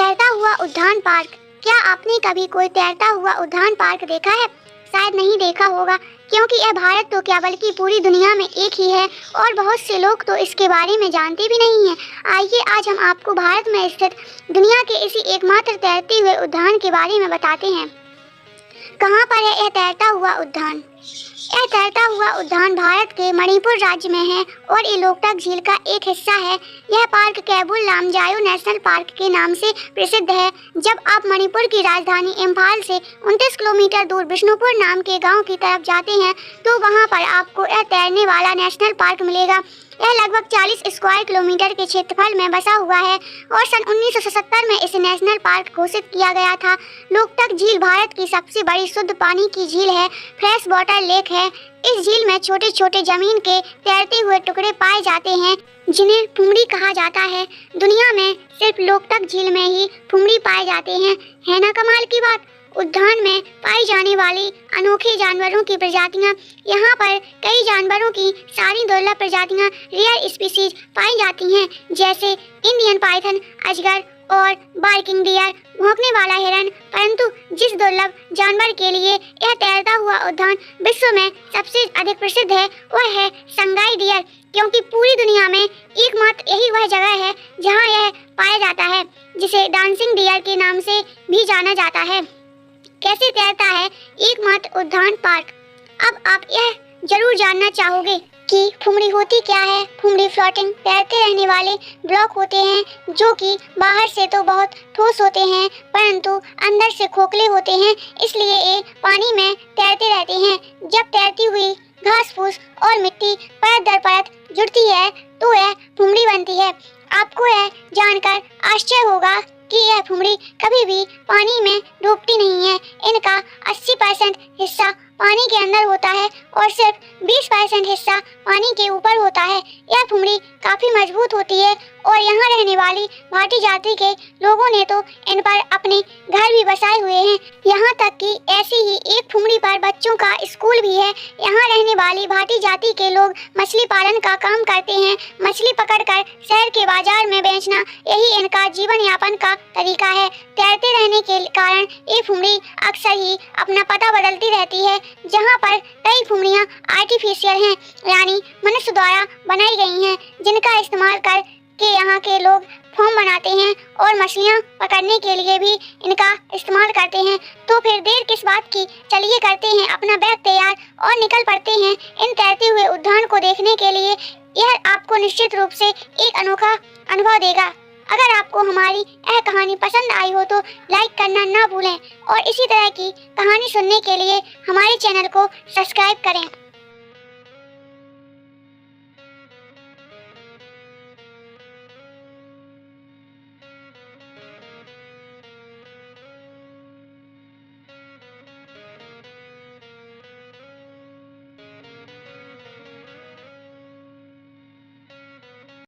तैरता हुआ उद्यान पार्क। क्या आपने कभी कोई तैरता हुआ उद्यान पार्क देखा है? शायद नहीं देखा होगा, क्योंकि यह भारत तो क्या बल्कि पूरी दुनिया में एक ही है और बहुत से लोग तो इसके बारे में जानते भी नहीं हैं। आइए आज हम आपको भारत में स्थित दुनिया के इसी एकमात्र तैरते हुए उद्यान के बारे में बताते हैं। कहाँ पर है यह तैरता हुआ उद्यान? यह तैरता हुआ उद्यान भारत के मणिपुर राज्य में है और ये लोकटक झील का एक हिस्सा है। यह पार्क कैबुल लामजायो नेशनल पार्क के नाम से प्रसिद्ध है। जब आप मणिपुर की राजधानी इम्फाल से 29 किलोमीटर दूर बिष्णुपुर नाम के गांव की तरफ जाते हैं तो वहां पर आपको यह तैरने वाला नेशनल पार्क मिलेगा। यह लगभग 40 स्क्वायर किलोमीटर के क्षेत्रफल में बसा हुआ है और सन 1977 में इसे नेशनल पार्क घोषित किया गया था। लोकटक झील भारत की सबसे बड़ी शुद्ध पानी की झील है, फ्रेश वाटर लेक है। इस झील में छोटे छोटे जमीन के तैरते हुए टुकड़े पाए जाते हैं जिन्हें फुमरी कहा जाता है। दुनिया में सिर्फ लोकटक झील में ही फुमरी पाए जाते हैं। है ना कमाल की बात। उद्यान में पाई जाने वाली अनोखे जानवरों की प्रजातियां, यहाँ पर कई जानवरों की सारी दुर्लभ प्रजातियां रेयर स्पीसीज पाई जाती हैं, जैसे इंडियन पाइथन, अजगर और बार्किंग डियर, भौंकने वाला हिरन। परंतु जिस दुर्लभ जानवर के लिए यह तैरता हुआ उद्यान विश्व में सबसे अधिक प्रसिद्ध है वह है संगाई डियर, क्योंकि पूरी दुनिया में एकमात्र यही वह जगह है जहाँ यह पाया जाता है, जिसे डांसिंग डियर के नाम से भी जाना जाता है। कैसे तैरता है एकमात्र उद्यान पार्क? अब आप यह जरूर जानना चाहोगे कि फुमरी होती क्या है। फुमरी फ्लोटिंग तैरते रहने वाले ब्लॉक होते हैं जो कि बाहर से तो बहुत ठोस होते हैं परंतु अंदर से खोखले होते हैं, इसलिए ये पानी में तैरते रहते हैं। जब तैरती हुई घास फूस और मिट्टी परत दर परत जुड़ती है तो यह फुमरी बनती है। आपको यह जानकर आश्चर्य होगा कि यह फुमरी कभी भी पानी में डूबती नहीं है। इनका 80% हिस्सा पानी के अंदर होता है और सिर्फ 20% हिस्सा पानी के ऊपर होता है। यह फुमरी काफी मजबूत होती है और यहाँ रहने वाली भाटी जाति के लोगों ने तो इन पर अपने घर भी बसाए हुए हैं। यहाँ तक कि ऐसी ही एक फुमरी पर बच्चों का स्कूल भी है। यहाँ रहने वाली भाटी जाति के लोग मछली पालन का काम करते हैं। मछली पकड़कर शहर के बाजार में बेचना यही इनका जीवन यापन का तरीका है। तैरते रहने के कारण ये फुमरी अक्सर ही अपना पता बदलती रहती है। जहाँ पर कई फुमरियाँ आर्टिफिशियल हैं, यानी मनुष्य द्वारा बनाई गई हैं, जिनका इस्तेमाल कर के यहाँ के लोग फोम बनाते हैं और मछलियाँ पकड़ने के लिए भी इनका इस्तेमाल करते हैं। तो फिर देर किस बात की, चलिए करते हैं अपना बैग तैयार और निकल पड़ते हैं इन तैरते हुए उद्यान को देखने के लिए। यह आपको निश्चित रूप से एक अनोखा अनुभव देगा। अगर आपको हमारी यह कहानी पसंद आई हो तो लाइक करना ना भूलें और इसी तरह की कहानी सुनने के लिए हमारे चैनल को सब्सक्राइब करें।